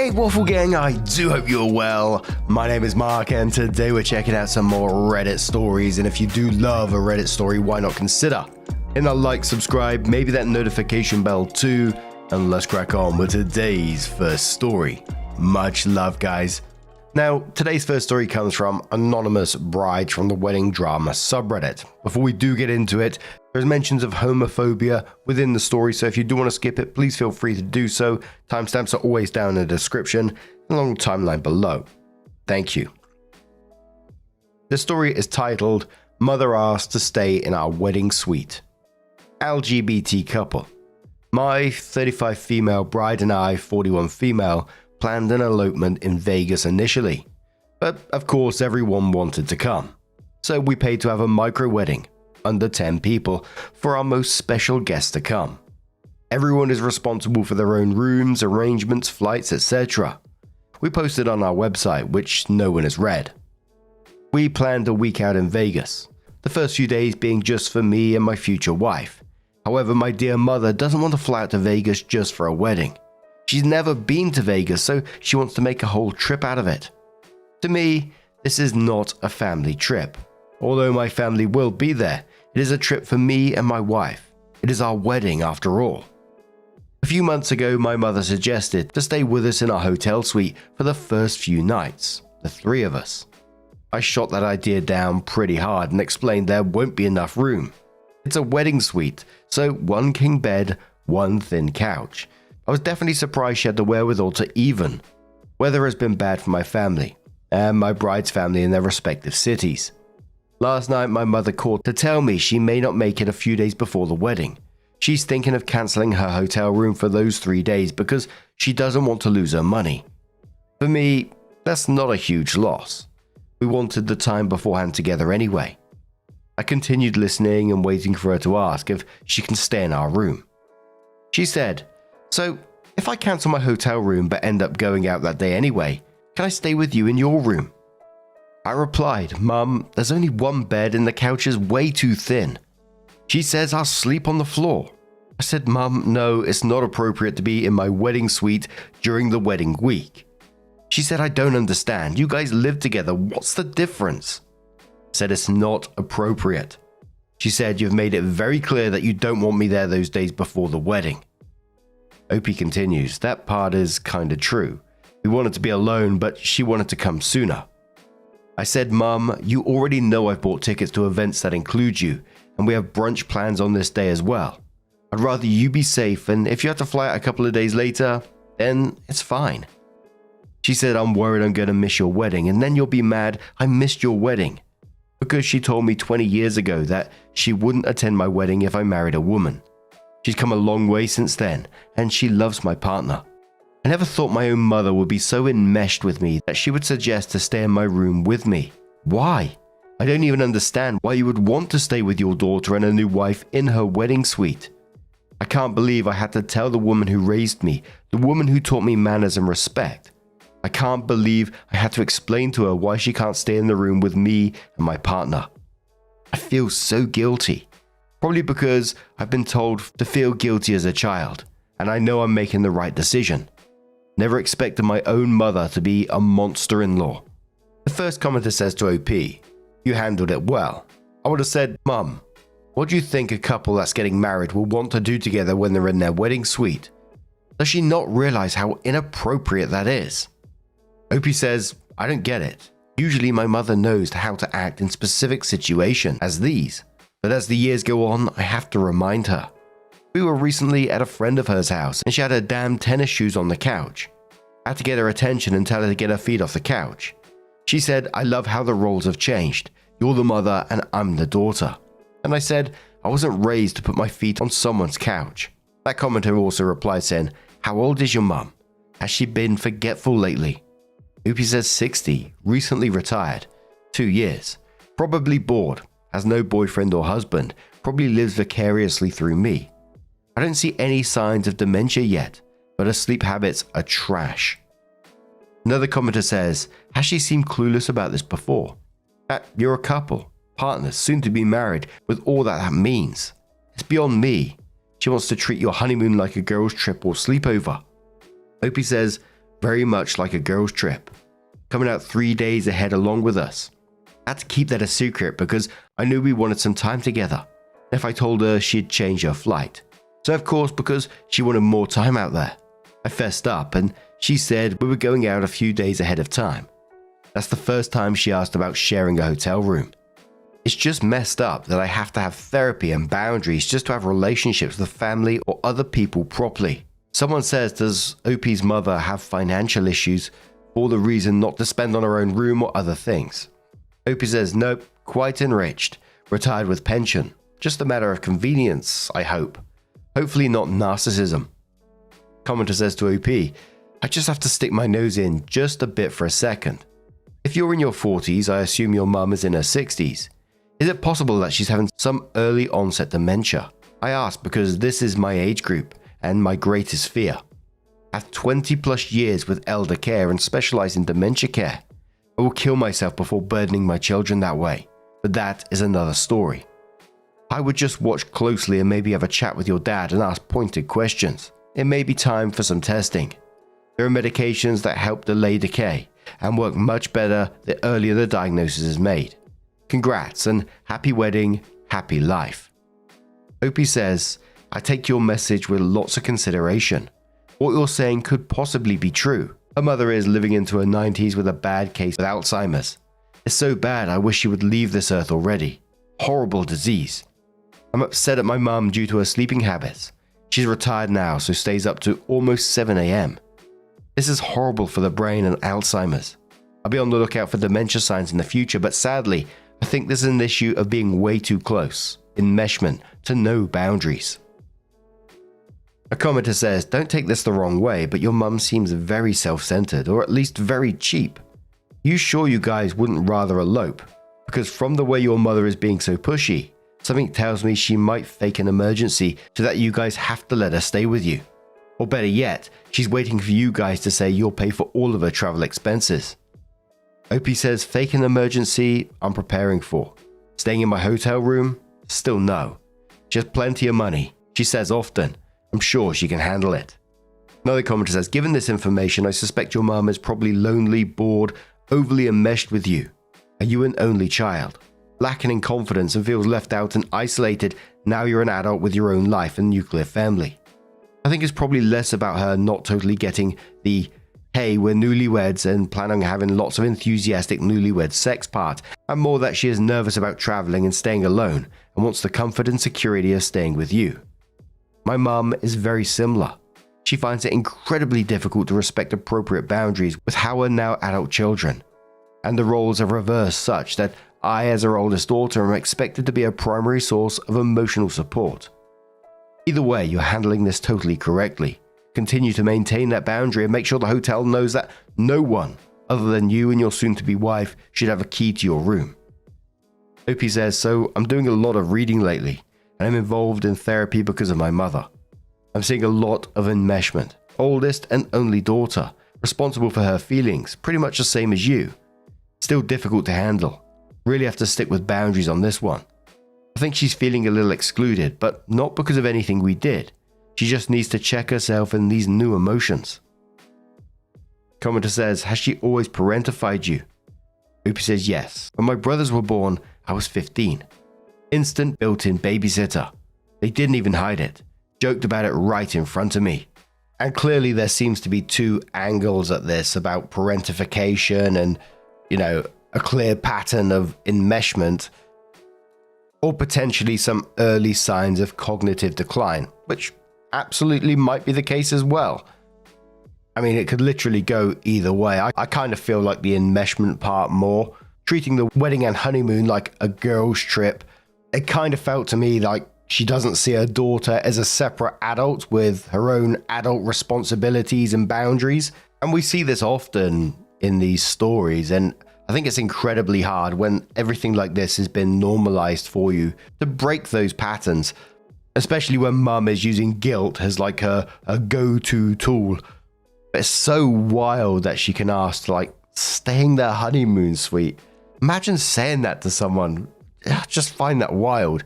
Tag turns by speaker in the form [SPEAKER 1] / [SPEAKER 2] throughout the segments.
[SPEAKER 1] Hey Waffle Gang, I do hope you're well. My name is Mark and today we're checking out some more Reddit stories, and if you do love a Reddit story, why not consider hitting that like, subscribe, maybe that notification bell too, and let's crack on with today's first story. Much love, guys. Now, today's first story comes from Anonymous Bride from the Wedding Drama subreddit. Before we do get into it, there's mentions of homophobia within the story, so if you do want to skip it, please feel free to do so. Timestamps are always down in the description, along the timeline below. Thank you. The story is titled, Mother Asked to Stay in Our Wedding Suite. LGBT couple. My 35 female bride and I, 41 female, planned an elopement in Vegas initially. But of course everyone wanted to come. So we paid to have a micro wedding, under 10 people, for our most special guests to come. Everyone is responsible for their own rooms, arrangements, flights, etc. We posted on our website, which no one has read. We planned a week out in Vegas, the first few days being just for me and my future wife. However, my dear mother doesn't want to fly out to Vegas just for a wedding. She's never been to Vegas, so she wants to make a whole trip out of it. To me, this is not a family trip. Although my family will be there, it is a trip for me and my wife. It is our wedding after all. A few months ago, my mother suggested to stay with us in our hotel suite for the first few nights, the three of us. I shot that idea down pretty hard and explained there won't be enough room. It's a wedding suite, so one king bed, one thin couch. I was definitely surprised she had the wherewithal to even. Weather has been bad for my family, and my bride's family in their respective cities. Last night my mother called to tell me she may not make it a few days before the wedding. She's thinking of cancelling her hotel room for those 3 days because she doesn't want to lose her money. For me, that's not a huge loss. We wanted the time beforehand together anyway. I continued listening and waiting for her to ask if she can stay in our room. She said, "So, if I cancel my hotel room but end up going out that day anyway, can I stay with you in your room?" I replied, "Mum, there's only one bed and the couch is way too thin." She says I'll sleep on the floor. I said, "Mum, no, it's not appropriate to be in my wedding suite during the wedding week." She said, "I don't understand. You guys live together. What's the difference?" I said it's not appropriate. She said, "You've made it very clear that you don't want me there those days before the wedding." Opie continues, "That part is kinda true. We wanted to be alone, but she wanted to come sooner." I said, "Mum, you already know I've bought tickets to events that include you, and we have brunch plans on this day as well. I'd rather you be safe, and if you have to fly out a couple of days later, then it's fine." She said, "I'm worried I'm going to miss your wedding, and then you'll be mad I missed your wedding." Because she told me 20 years ago that she wouldn't attend my wedding if I married a woman. She's come a long way since then, and she loves my partner. I never thought my own mother would be so enmeshed with me that she would suggest to stay in my room with me. Why? I don't even understand why you would want to stay with your daughter and a new wife in her wedding suite. I can't believe I had to tell the woman who raised me, the woman who taught me manners and respect. I can't believe I had to explain to her why she can't stay in the room with me and my partner. I feel so guilty. Probably because I've been told to feel guilty as a child, and I know I'm making the right decision. Never expected my own mother to be a monster-in-law. The first commenter says to OP, "You handled it well." I would have said, "Mum, what do you think a couple that's getting married will want to do together when they're in their wedding suite? Does she not realize how inappropriate that is?" OP says, "I don't get it. Usually my mother knows how to act in specific situations as these, but as the years go on, I have to remind her. We were recently at a friend of hers house and she had her damn tennis shoes on the couch. I had to get her attention and tell her to get her feet off the couch. She said, 'I love how the roles have changed. You're the mother and I'm the daughter.' And I said, 'I wasn't raised to put my feet on someone's couch.'" That commenter also replied saying, "How old is your mum? Has she been forgetful lately?" Opie says 60, recently retired, 2 years, probably bored, has no boyfriend or husband, probably lives vicariously through me. I don't see any signs of dementia yet, but her sleep habits are trash. Another commenter says, "Has she seemed clueless about this before? That you're a couple, partners, soon to be married, with all that means. It's beyond me. She wants to treat your honeymoon like a girl's trip or sleepover." Opie says, very much like a girls' trip, coming out 3 days ahead along with us. I had to keep that a secret because I knew we wanted some time together. If I told her, she'd change her flight. So of course, because she wanted more time out there, I fessed up and she said we were going out a few days ahead of time. That's the first time she asked about sharing a hotel room. It's just messed up that I have to have therapy and boundaries just to have relationships with family or other people properly. Someone says, does OP's mother have financial issues for the reason not to spend on her own room or other things? OP says, nope, quite enriched, retired with pension. Just a matter of convenience, I hope. Hopefully not narcissism. Commenter says to OP, I just have to stick my nose in just a bit for a second. If you're in your 40s, I assume your mum is in her 60s. Is it possible that she's having some early onset dementia? I ask because this is my age group and my greatest fear. I have 20 plus years with elder care and specialize in dementia care. I will kill myself before burdening my children that way, but that is another story. I would just watch closely and maybe have a chat with your dad and ask pointed questions. It may be time for some testing. There are medications that help delay decay and work much better the earlier the diagnosis is made. Congrats and happy wedding, happy life. Opie says, I take your message with lots of consideration. What you're saying could possibly be true. Her mother is living into her 90s with a bad case of Alzheimer's. It's so bad I wish she would leave this earth already. Horrible disease. I'm upset at my mum due to her sleeping habits. She's retired now, so stays up to almost 7 a.m. This is horrible for the brain and Alzheimer's. I'll be on the lookout for dementia signs in the future, but sadly, I think this is an issue of being way too close, enmeshment, to no boundaries. A commenter says, don't take this the wrong way, but your mum seems very self-centered, or at least very cheap. You sure you guys wouldn't rather elope? Because from the way your mother is being so pushy, something tells me she might fake an emergency so that you guys have to let her stay with you. Or better yet, she's waiting for you guys to say you'll pay for all of her travel expenses. Opie says, fake an emergency, I'm preparing for. Staying in my hotel room? Still no. She has plenty of money. She says often. I'm sure she can handle it. Another commenter says, given this information, I suspect your mum is probably lonely, bored, overly enmeshed with you. Are you an only child? Lacking in confidence and feels left out and isolated now you're an adult with your own life and nuclear family. I think it's probably less about her not totally getting the hey, we're newlyweds and planning on having lots of enthusiastic newlywed sex part, and more that she is nervous about traveling and staying alone and wants the comfort and security of staying with you. My mum is very similar. She finds it incredibly difficult to respect appropriate boundaries with her now adult children, and the roles are reversed such that I, as her oldest daughter, am expected to be a primary source of emotional support. Either way, you're handling this totally correctly. Continue to maintain that boundary and make sure the hotel knows that no one, other than you and your soon-to-be wife, should have a key to your room. Opie says, so I'm doing a lot of reading lately, and I'm involved in therapy because of my mother. I'm seeing a lot of enmeshment. Oldest and only daughter, responsible for her feelings, pretty much the same as you. Still difficult to handle. Really have to stick with boundaries on this one. I think she's feeling a little excluded, but not because of anything we did. She just needs to check herself in these new emotions. Commenter says, has she always parentified you? Opie says, yes. When my brothers were born, I was 15. Instant built-in babysitter. They didn't even hide it. Joked about it right in front of me. And clearly there seems to be two angles at this about parentification and, a clear pattern of enmeshment, or potentially some early signs of cognitive decline, which absolutely might be the case as well. I mean, it could literally go either way. I kind of feel like the enmeshment part more, treating the wedding and honeymoon like a girl's trip. It kind of felt to me like she doesn't see her daughter as a separate adult with her own adult responsibilities and boundaries. And we see this often in these stories, and I think it's incredibly hard when everything like this has been normalized for you to break those patterns, especially when mum is using guilt as like a go-to tool. It's so wild that she can ask to staying their honeymoon suite. Imagine saying that to someone. I just find that wild.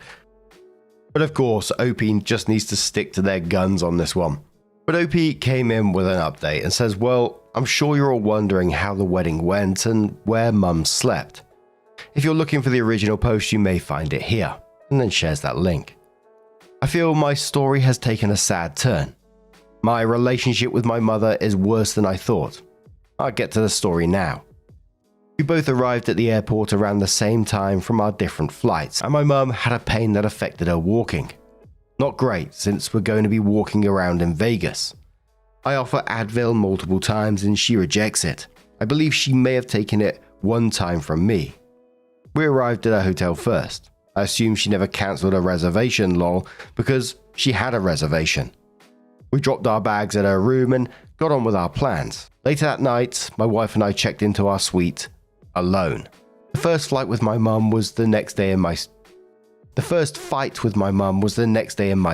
[SPEAKER 1] But of course, Opie just needs to stick to their guns on this one. But Opie came in with an update and says, well, I'm sure you're all wondering how the wedding went and where Mum slept. If you're looking for the original post, you may find it here, and then shares that link. I feel my story has taken a sad turn. My relationship with my mother is worse than I thought. I'll get to the story now. We both arrived at the airport around the same time from our different flights, and my mum had a pain that affected her walking. Not great, since we're going to be walking around in Vegas. I offer Advil multiple times and she rejects it. I believe she may have taken it one time from me. We arrived at her hotel first. I assume she never cancelled a reservation, lol, because she had a reservation. We dropped our bags at her room and got on with our plans. Later that night, my wife and I checked into our suite alone. The first fight with my mum was the next day in my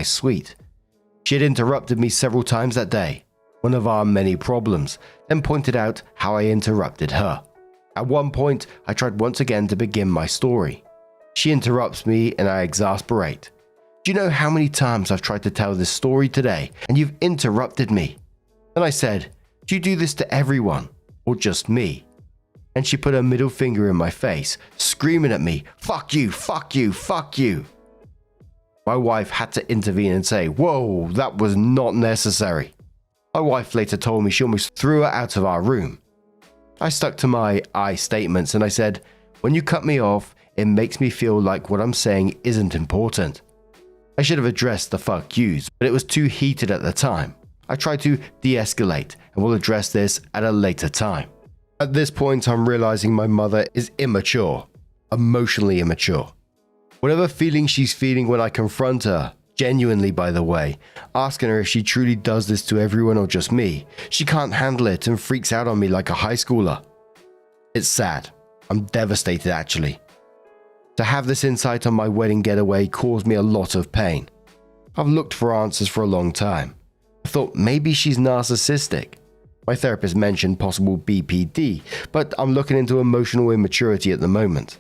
[SPEAKER 1] suite. She had interrupted me several times that day, one of our many problems, then pointed out how I interrupted her. At one point, I tried once again to begin my story. She interrupts me and I exasperate. Do you know how many times I've tried to tell this story today and you've interrupted me? Then I said, do you do this to everyone or just me? And she put her middle finger in my face, screaming at me, fuck you, fuck you, fuck you. My wife had to intervene and say, whoa, that was not necessary. My wife later told me she almost threw her out of our room. I stuck to my I statements and I said, when you cut me off, it makes me feel like what I'm saying isn't important. I should have addressed the fuck yous, but it was too heated at the time. I tried to de-escalate and will address this at a later time. At this point, I'm realizing my mother is immature, emotionally immature. Whatever feeling she's feeling when I confront her, genuinely by the way, asking her if she truly does this to everyone or just me, she can't handle it and freaks out on me like a high schooler. It's sad. I'm devastated actually. To have this insight on my wedding getaway caused me a lot of pain. I've looked for answers for a long time. I thought maybe she's narcissistic. My therapist mentioned possible BPD, but I'm looking into emotional immaturity at the moment.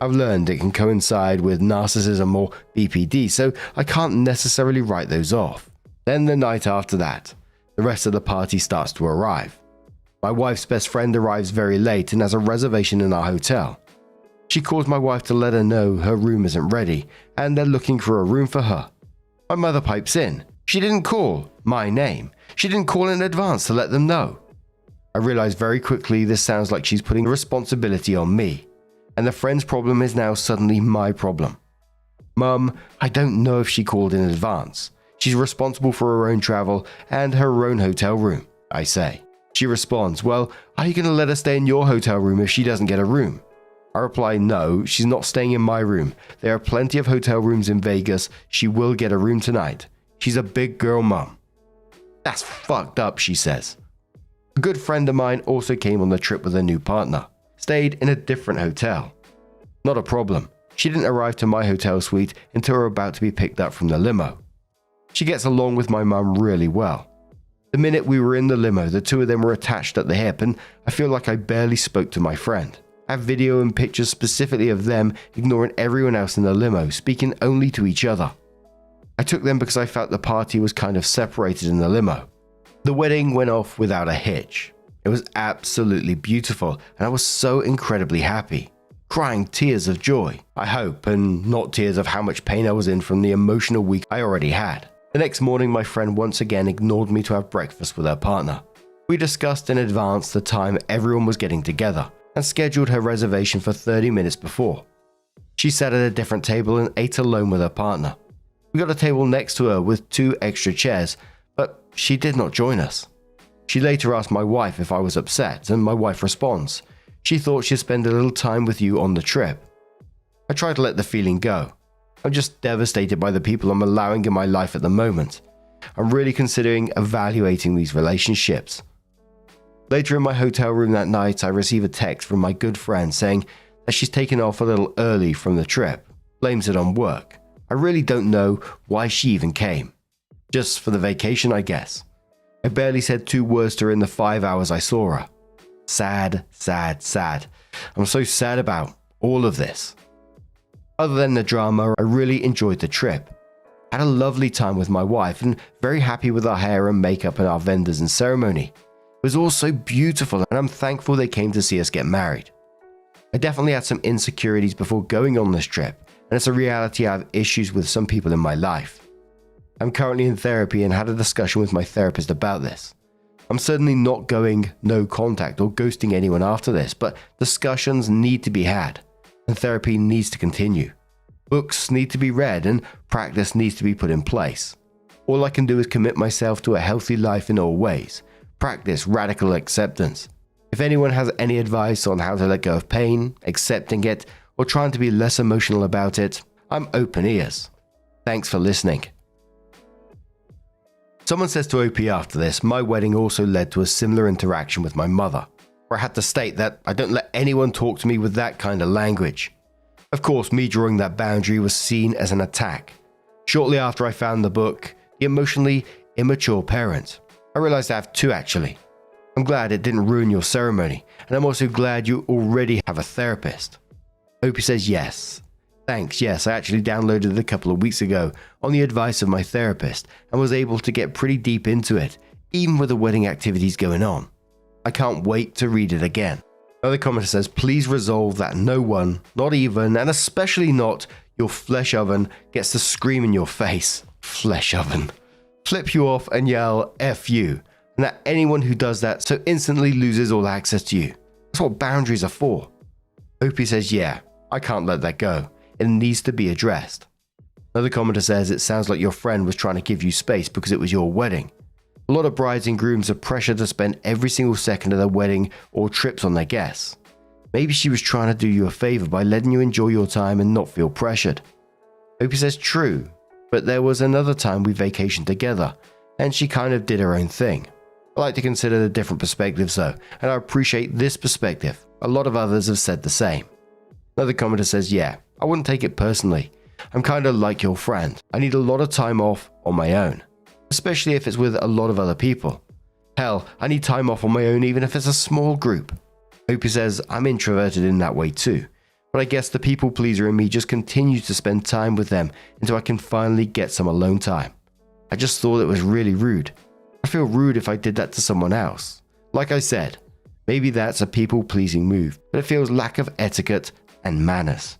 [SPEAKER 1] I've learned it can coincide with narcissism or BPD, so I can't necessarily write those off. Then the night after that, the rest of the party starts to arrive. My wife's best friend arrives very late and has a reservation in our hotel. She calls my wife to let her know her room isn't ready and they're looking for a room for her. My mother pipes in. She didn't call my name. She didn't call in advance to let them know. I realize very quickly this sounds like she's putting the responsibility on me, and the friend's problem is now suddenly my problem. Mum, I don't know if she called in advance. She's responsible for her own travel and her own hotel room, I say. She responds, well, are you going to let her stay in your hotel room if she doesn't get a room? I reply, no, she's not staying in my room. There are plenty of hotel rooms in Vegas. She will get a room tonight. She's a big girl, Mum. That's fucked up, she says. A good friend of mine also came on the trip with a new partner. Stayed in a different hotel. Not a problem. She didn't arrive to my hotel suite until we were about to be picked up from the limo. She gets along with my mum really well. The minute we were in the limo, the two of them were attached at the hip and I feel like I barely spoke to my friend. I have video and pictures specifically of them ignoring everyone else in the limo, speaking only to each other. I took them because I felt the party was kind of separated in the limo. The wedding went off without a hitch. It was absolutely beautiful and I was so incredibly happy. Crying tears of joy, I hope, and not tears of how much pain I was in from the emotional week I already had. The next morning, my friend once again ignored me to have breakfast with her partner. We discussed in advance the time everyone was getting together and scheduled her reservation for 30 minutes before. She sat at a different table and ate alone with her partner. We got a table next to her with 2 extra chairs, but she did not join us. She later asked my wife if I was upset, and my wife responds, she thought she'd spend a little time with you on the trip. I try to let the feeling go. I'm just devastated by the people I'm allowing in my life at the moment. I'm really considering evaluating these relationships. Later in my hotel room that night, I receive a text from my good friend saying that she's taken off a little early from the trip, blames it on work. I really don't know why she even came. Just for the vacation, I guess. I barely said 2 words to her in the 5 hours I saw her. Sad, sad, sad. I'm so sad about all of this. Other than the drama, I really enjoyed the trip. Had a lovely time with my wife and very happy with our hair and makeup and our vendors and ceremony. It was all so beautiful, and I'm thankful they came to see us get married. I definitely had some insecurities before going on this trip, and it's a reality I have issues with some people in my life. I'm currently in therapy and had a discussion with my therapist about this. I'm certainly not going no contact or ghosting anyone after this, but discussions need to be had, and therapy needs to continue. Books need to be read, and practice needs to be put in place. All I can do is commit myself to a healthy life in all ways, practice radical acceptance. If anyone has any advice on how to let go of pain, accepting it, or trying to be less emotional about it, I'm open ears. Thanks for listening. Someone says to OP after this, my wedding also led to a similar interaction with my mother, where I had to state that I don't let anyone talk to me with that kind of language. Of course, me drawing that boundary was seen as an attack. Shortly after I found the book, The Emotionally Immature Parent, I realized I have two actually. I'm glad it didn't ruin your ceremony, and I'm also glad you already have a therapist. OP says yes. Thanks, yes, I actually downloaded it a couple of weeks ago on the advice of my therapist and was able to get pretty deep into it, even with the wedding activities going on. I can't wait to read it again. Another commenter says, please resolve that no one, not even, and especially not your flesh oven, gets to scream in your face. Flesh oven. Flip you off and yell F you, and that anyone who does that so instantly loses all access to you. That's what boundaries are for. OP says, yeah, I can't let that go. It needs to be addressed. Another commenter says it sounds like your friend was trying to give you space because it was your wedding. A lot of brides and grooms are pressured to spend every single second of their wedding or trips on their guests. Maybe she was trying to do you a favor by letting you enjoy your time and not feel pressured. OP says true, but there was another time we vacationed together and she kind of did her own thing. I like to consider the different perspectives though, and I appreciate this perspective. A lot of others have said the same. Another commenter says, yeah, I wouldn't take it personally. I'm kind of like your friend. I need a lot of time off on my own, especially if it's with a lot of other people. Hell, I need time off on my own even if it's a small group. Opie says, I'm introverted in that way too, but I guess the people pleaser in me just continues to spend time with them until I can finally get some alone time. I just thought it was really rude. I feel rude if I did that to someone else. Like I said, maybe that's a people pleasing move, but it feels lack of etiquette and manners.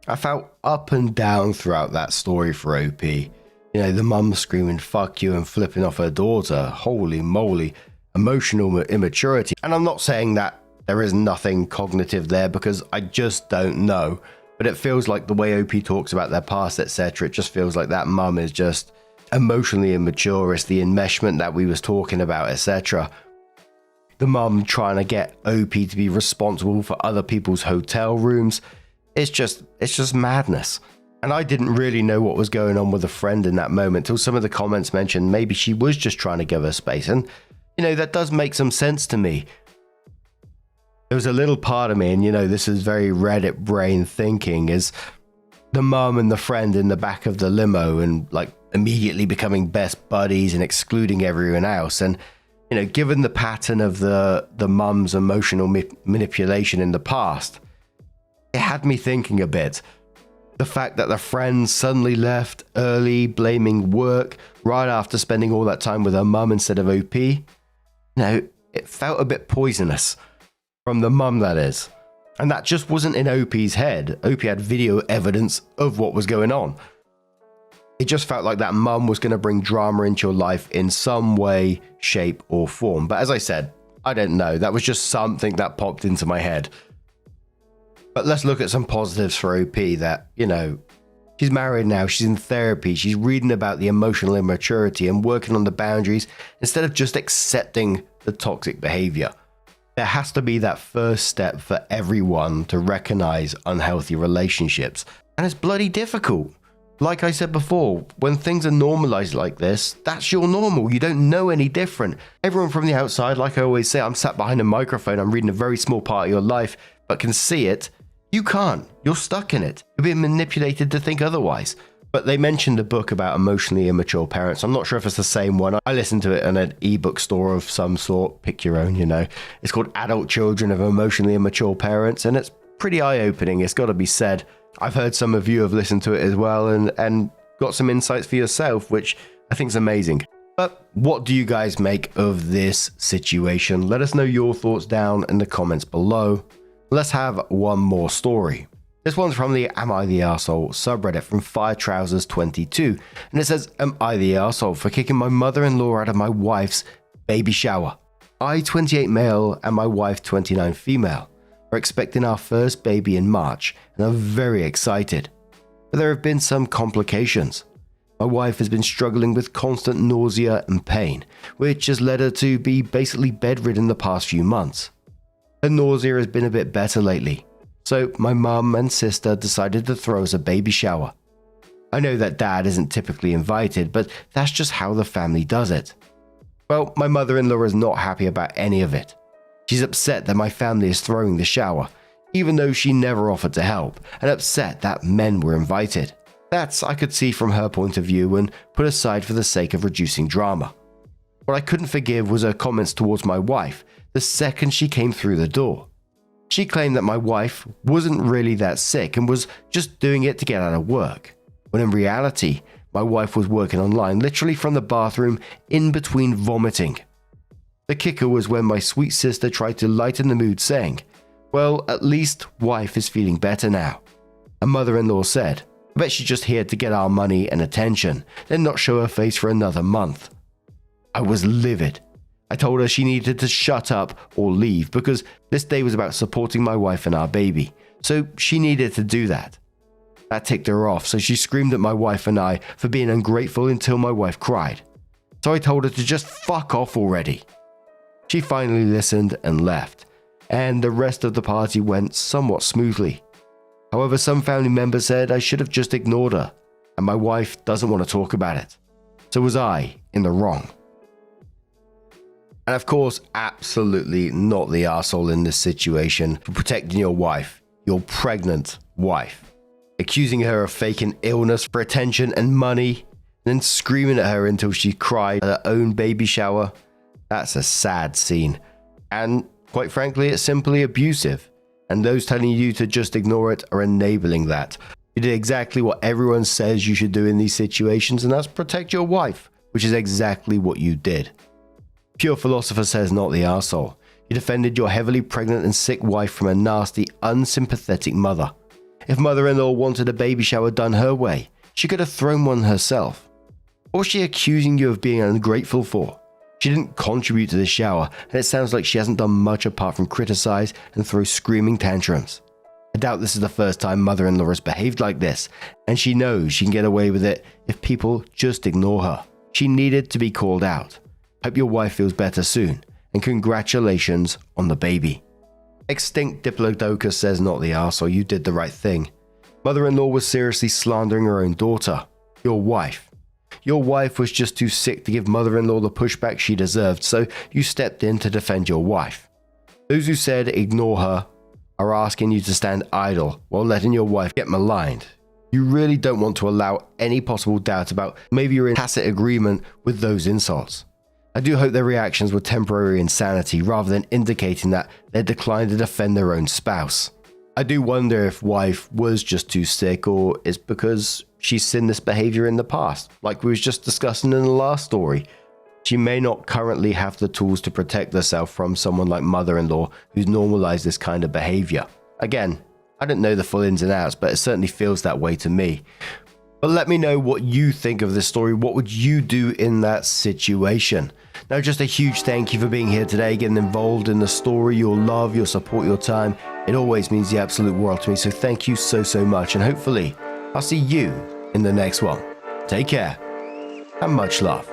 [SPEAKER 1] I felt up and down throughout that story for OP. You know, the mum screaming fuck you and flipping off her daughter. Holy moly, emotional immaturity. And I'm not saying that there is nothing cognitive there because I just don't know. But it feels like the way OP talks about their past, etc. It just feels like that mum is just emotionally immature. It's the enmeshment that we was talking about, etc. The mum trying to get OP to be responsible for other people's hotel rooms. It's just madness. And I didn't really know what was going on with a friend in that moment till some of the comments mentioned maybe she was just trying to give her space. And, you know, that does make some sense to me. There was a little part of me, and, you know, this is very Reddit brain thinking, is the mum and the friend in the back of the limo and, like, immediately becoming best buddies and excluding everyone else. And, you know, given the pattern of the mum's emotional manipulation in the past, it had me thinking a bit. The fact that the friend suddenly left early, blaming work, right after spending all that time with her mum instead of OP. You know, it felt a bit poisonous. From the mum, that is. And that just wasn't in OP's head. OP had video evidence of what was going on. It just felt like that mum was going to bring drama into your life in some way, shape, or form. But as I said, I don't know. That was just something that popped into my head. But let's look at some positives for OP that, you know, she's married now, she's in therapy, she's reading about the emotional immaturity and working on the boundaries instead of just accepting the toxic behavior. There has to be that first step for everyone to recognize unhealthy relationships. And it's bloody difficult. Like I said before, when things are normalized like this, that's your normal. You don't know any different. Everyone from the outside, like I always say, I'm sat behind a microphone, I'm reading a very small part of your life, but can see it. You can't. You're stuck in it. You're being manipulated to think otherwise. But they mentioned a book about emotionally immature parents. I'm not sure if it's the same one. I listened to it in an ebook store of some sort. Pick your own, you know. It's called Adult Children of Emotionally Immature Parents, and it's pretty eye-opening. It's got to be said. I've heard some of you have listened to it as well and got some insights for yourself, which I think is amazing. But what do you guys make of this situation? Let us know your thoughts down in the comments below. Let's have one more story. This one's from the Am I the Arsehole subreddit from FireTrousers22, and it says, am I the arsehole for kicking my mother-in-law out of my wife's baby shower? I, 28 male, and my wife, 29 female, are expecting our first baby in March and are very excited. But there have been some complications. My wife has been struggling with constant nausea and pain, which has led her to be basically bedridden the past few months. Her nausea has been a bit better lately, so my mum and sister decided to throw us a baby shower. I know that dad isn't typically invited, but that's just how the family does it. Well, my mother-in-law is not happy about any of it. She's upset that my family is throwing the shower, even though she never offered to help, and upset that men were invited. That I could see from her point of view and put aside for the sake of reducing drama. What I couldn't forgive was her comments towards my wife the second she came through the door. She claimed that my wife wasn't really that sick and was just doing it to get out of work, when in reality, my wife was working online literally from the bathroom in between vomiting. The kicker was when my sweet sister tried to lighten the mood saying, well, at least wife is feeling better now. And mother-in-law said, I bet she's just here to get our money and attention, then not show her face for another month. I was livid. I told her she needed to shut up or leave because this day was about supporting my wife and our baby, so she needed to do that. That ticked her off, so she screamed at my wife and I for being ungrateful until my wife cried. So I told her to just fuck off already. She finally listened and left, and the rest of the party went somewhat smoothly. However, some family members said I should have just ignored her, and my wife doesn't want to talk about it. So was I in the wrong? And of course, absolutely not the arsehole in this situation for protecting your wife, your pregnant wife. Accusing her of faking illness for attention and money, then screaming at her until she cried at her own baby shower. That's a sad scene. And quite frankly, it's simply abusive. And those telling you to just ignore it are enabling that. You did exactly what everyone says you should do in these situations, and that's protect your wife, which is exactly what you did. Pure Philosopher says not the arsehole. You defended your heavily pregnant and sick wife from a nasty, unsympathetic mother. If mother-in-law wanted a baby shower done her way, she could have thrown one herself. What was she accusing you of being ungrateful for? She didn't contribute to the shower, and it sounds like she hasn't done much apart from criticize and throw screaming tantrums. I doubt this is the first time mother-in-law has behaved like this, and she knows she can get away with it if people just ignore her. She needed to be called out. Hope your wife feels better soon, and congratulations on the baby. Extinct Diplodocus says not the arsehole, you did the right thing. Mother-in-law was seriously slandering her own daughter, your wife. Your wife was just too sick to give mother-in-law the pushback she deserved, so you stepped in to defend your wife. Those who said ignore her are asking you to stand idle while letting your wife get maligned. You really don't want to allow any possible doubt about maybe you're in tacit agreement with those insults. I do hope their reactions were temporary insanity rather than indicating that they declined to defend their own spouse. I do wonder if wife was just too sick or it's because she's seen this behavior in the past, like we was just discussing in the last story. She may not currently have the tools to protect herself from someone like mother-in-law who's normalized this kind of behavior. Again, I don't know the full ins and outs, but it certainly feels that way to me. But let me know what you think of this story. What would you do in that situation? Now, just a huge thank you for being here today, getting involved in the story, your love, your support, your time. It always means the absolute world to me. So thank you so much. And hopefully I'll see you in the next one. Take care and much love.